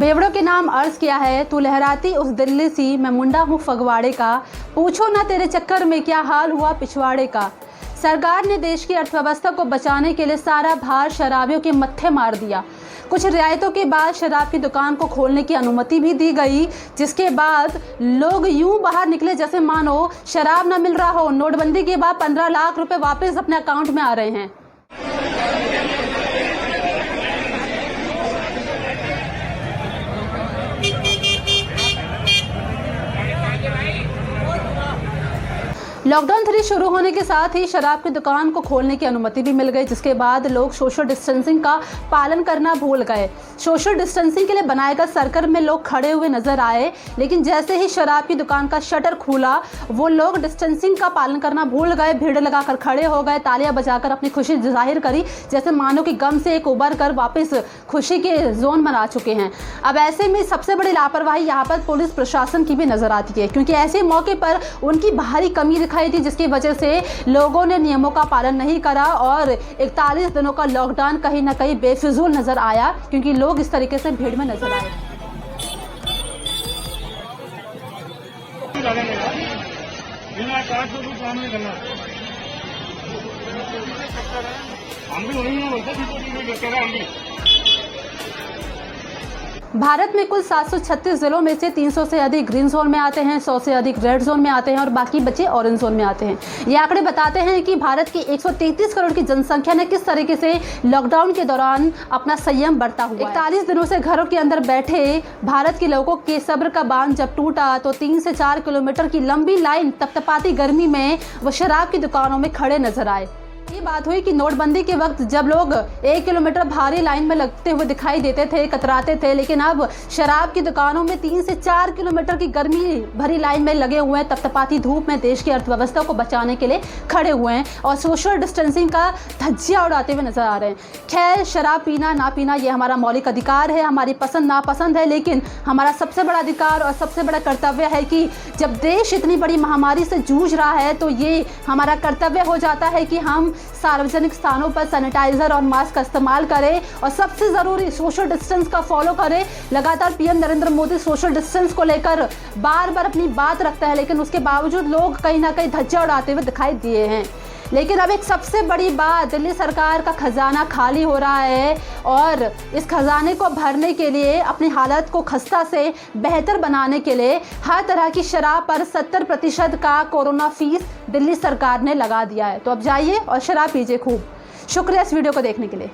बेवड़ों के नाम अर्ज किया है, तू लहराती उस दिल्ली सी, मैं मुंडा हूँ फगवाड़े का, पूछो ना तेरे चक्कर में क्या हाल हुआ पिछवाड़े का। सरकार ने देश की अर्थव्यवस्था को बचाने के लिए सारा भार शराबियों के मत्थे मार दिया। कुछ रियायतों के बाद शराब की दुकान को खोलने की अनुमति भी दी गई, जिसके बाद लोग यूं बाहर निकले जैसे मानो शराब न मिल रहा हो। नोटबंदी के बाद 15 लाख रुपए वापस अपने अकाउंट में आ रहे हैं। लॉकडाउन 3 शुरू होने के साथ ही शराब की दुकान को खोलने की अनुमति भी मिल गई, जिसके बाद लोग सोशल डिस्टेंसिंग का पालन करना भूल गए। सोशल डिस्टेंसिंग के लिए बनाए गए सर्कल में लोग खड़े हुए नजर आए, लेकिन जैसे ही शराब की दुकान का शटर खुला वो लोग डिस्टेंसिंग का पालन करना भूल गए, भीड़ लगाकर खड़े हो गए, तालियां बजाकर अपनी खुशी जाहिर करी, जैसे मानो कि गम से एक उबर कर वापस खुशी के जोन में आ चुके हैं। अब ऐसे में सबसे बड़ी लापरवाही यहाँ पर पुलिस प्रशासन की भी नजर आती है, क्योंकि ऐसे मौके पर उनकी भारी कमी दिखाई थी, जिसकी वजह से लोगों ने नियमों का पालन नहीं करा और 41 दिनों का लॉकडाउन कहीं ना कहीं बेफिजूल नजर आया, क्योंकि लोग इस तरीके से भीड़ में नजर आए। भारत में कुल 736 जिलों में से 300 से अधिक ग्रीन जोन में आते हैं, 100 से अधिक रेड जोन में आते हैं और बाकी बचे ऑरेंज जोन में आते हैं। ये आंकड़े बताते हैं कि भारत की 133 करोड़ की जनसंख्या ने किस तरीके से लॉकडाउन के दौरान अपना संयम बरता हुआ है। 41 दिनों से घरों के अंदर बैठे भारत के लोगों के सब्र का बांध जब टूटा तो 3 से 4 किलोमीटर की लंबी लाइन तपतपाती गर्मी में वो शराब की दुकानों में खड़े नजर आए। ये बात हुई कि नोटबंदी के वक्त जब लोग 1 किलोमीटर भारी लाइन में लगते हुए दिखाई देते थे, कतराते थे, लेकिन अब शराब की दुकानों में 3 से 4 किलोमीटर की गर्मी भरी लाइन में लगे हुए हैं, तपतपाती धूप में देश की अर्थव्यवस्था को बचाने के लिए खड़े हुए हैं और सोशल डिस्टेंसिंग का धज्जियां उड़ाते हुए नजर आ रहे हैं। खैर, शराब पीना ना पीना ये हमारा मौलिक अधिकार है, हमारी पसंद नापसंद है, लेकिन हमारा सबसे बड़ा अधिकार और सबसे बड़ा कर्तव्य है कि जब देश इतनी बड़ी महामारी से जूझ रहा है तो ये हमारा कर्तव्य हो जाता है कि हम सार्वजनिक स्थानों पर सैनिटाइजर और मास्क का इस्तेमाल करें और सबसे ज़रूरी सोशल डिस्टेंस का फॉलो करें। लगातार PM Narendra Modi social distance को लेकर बार बार अपनी बात रखता है, लेकिन उसके बावजूद लोग कहीं ना कहीं धज्जियां उड़ाते हुए दिखाई दिए हैं। लेकिन अब एक सबसे बड़ी बात, दिल्ली सरकार का खजाना खाली हो रहा है और इस खजाने को भरने के लिए, अपनी हालत को खस्ता से बेहतर बनाने के लिए हर तरह की शराब पर 70% का कोरोना फीस दिल्ली सरकार ने लगा दिया है। तो अब जाइए और शराब पीजिए खूब। शुक्रिया इस वीडियो को देखने के लिए।